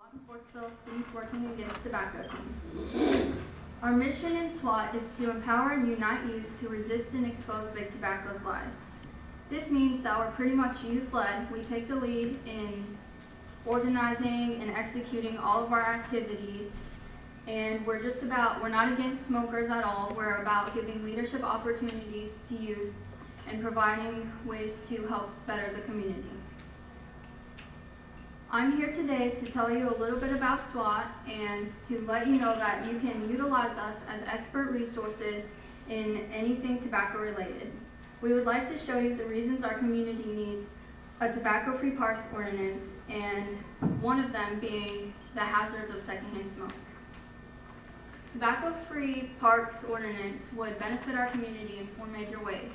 Lawton Fort Sill Students Working Against Tobacco team. Our mission in SWAT is to empower and unite youth to resist and expose big tobacco's lies. This means that we're pretty much youth-led. We take the lead in organizing and executing all of our activities, and we're not against smokers at all. We're about giving leadership opportunities to youth and providing ways to help better the community. I'm here today to tell you a little bit about SWAT and to let you know that you can utilize us as expert resources in anything tobacco related. We would like to show you the reasons our community needs a tobacco-free parks ordinance, and one of them being the hazards of secondhand smoke. Tobacco-free parks ordinance would benefit our community in 4 major ways.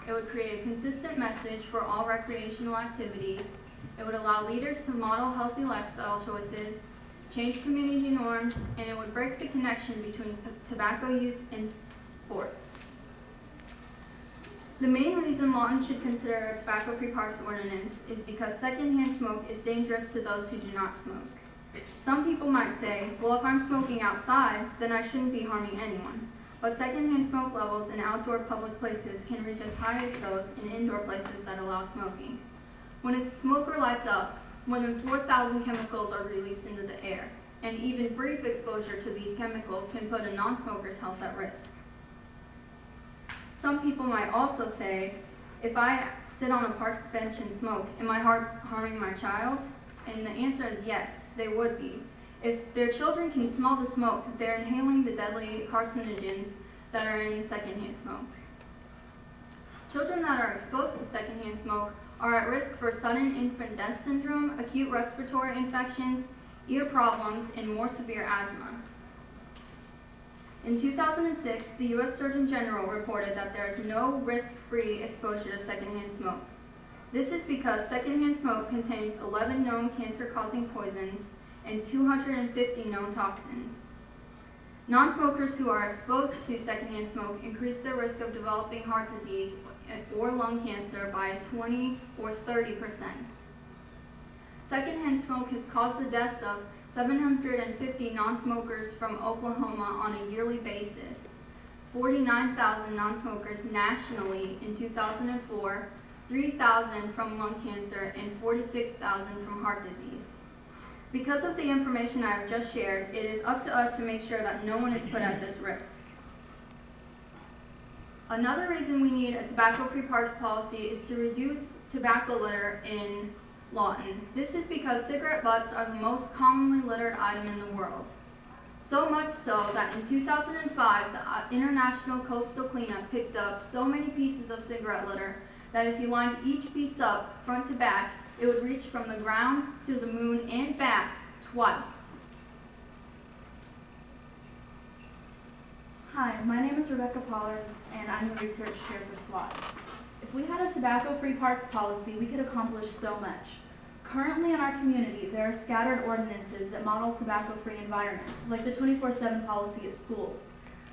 It would create a consistent message for all recreational activities. It would allow leaders to model healthy lifestyle choices, change community norms, and it would break the connection between tobacco use and sports. The main reason Lawton should consider a tobacco-free parks ordinance is because secondhand smoke is dangerous to those who do not smoke. Some people might say, well, if I'm smoking outside, then I shouldn't be harming anyone. But secondhand smoke levels in outdoor public places can reach as high as those in indoor places that allow smoking. When a smoker lights up, more than 4,000 chemicals are released into the air, and even brief exposure to these chemicals can put a non-smoker's health at risk. Some people might also say, if I sit on a park bench and smoke, am I harming my child? And the answer is yes, they would be. If their children can smell the smoke, they're inhaling the deadly carcinogens that are in secondhand smoke. Children that are exposed to secondhand smoke are at risk for sudden infant death syndrome, acute respiratory infections, ear problems, and more severe asthma. In 2006, the U.S. Surgeon General reported that there is no risk-free exposure to secondhand smoke. This is because secondhand smoke contains 11 known cancer-causing poisons and 250 known toxins. Non-smokers who are exposed to secondhand smoke increase their risk of developing heart disease or lung cancer by 20 or 30%. Secondhand smoke has caused the deaths of 750 non-smokers from Oklahoma on a yearly basis, 49,000 non-smokers nationally in 2004, 3,000 from lung cancer, and 46,000 from heart disease. Because of the information I have just shared, it is up to us to make sure that no one is put at this risk. Another reason we need a tobacco-free parks policy is to reduce tobacco litter in Lawton. This is because cigarette butts are the most commonly littered item in the world. So much so that in 2005, the International Coastal Cleanup picked up so many pieces of cigarette litter that if you lined each piece up front to back, it would reach from the ground to the moon and back twice. Hi, my name is Rebecca Pollard, and I'm the research chair for SWAT. If we had a tobacco-free parks policy, we could accomplish so much. Currently in our community, there are scattered ordinances that model tobacco-free environments, like the 24/7 policy at schools.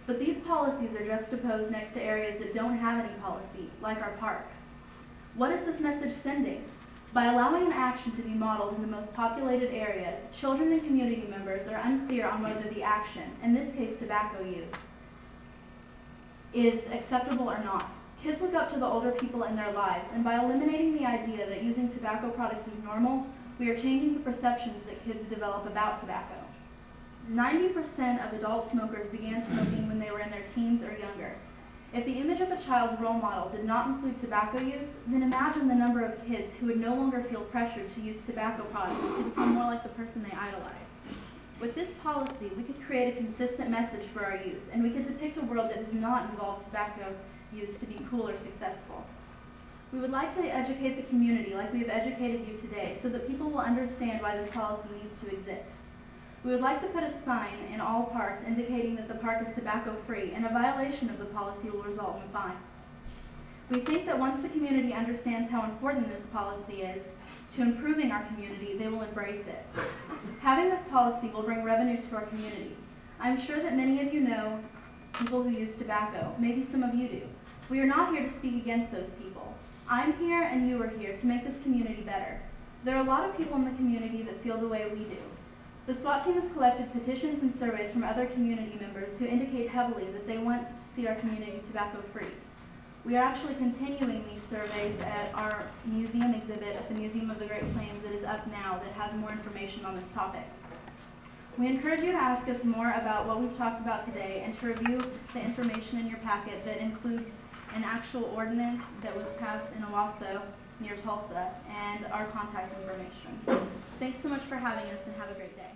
But these policies are juxtaposed next to areas that don't have any policy, like our parks. What is this message sending? By allowing an action to be modeled in the most populated areas, children and community members are unclear on whether the action, in this case tobacco use, is acceptable or not. Kids look up to the older people in their lives, and by eliminating the idea that using tobacco products is normal, we are changing the perceptions that kids develop about tobacco. 90% of adult smokers began smoking when they were in their teens or younger. If the image of a child's role model did not include tobacco use, then imagine the number of kids who would no longer feel pressured to use tobacco products to become more like the person they idolize. With this policy, we could create a consistent message for our youth, and we could depict a world that does not involve tobacco use to be cool or successful. We would like to educate the community like we have educated you today so that people will understand why this policy needs to exist. We would like to put a sign in all parks indicating that the park is tobacco-free, and a violation of the policy will result in a fine. We think that once the community understands how important this policy is to improving our community, they will embrace it. Having this policy will bring revenue to our community. I'm sure that many of you know people who use tobacco. Maybe some of you do. We are not here to speak against those people. I'm here and you are here to make this community better. There are a lot of people in the community that feel the way we do. The SWAT team has collected petitions and surveys from other community members who indicate heavily that they want to see our community tobacco-free. We are actually continuing these surveys at our museum exhibit at the Museum of the Great Plains that is up now that has more information on this topic. We encourage you to ask us more about what we've talked about today and to review the information in your packet that includes an actual ordinance that was passed in Owasso near Tulsa and our contact information. Thanks so much for having us and have a great day.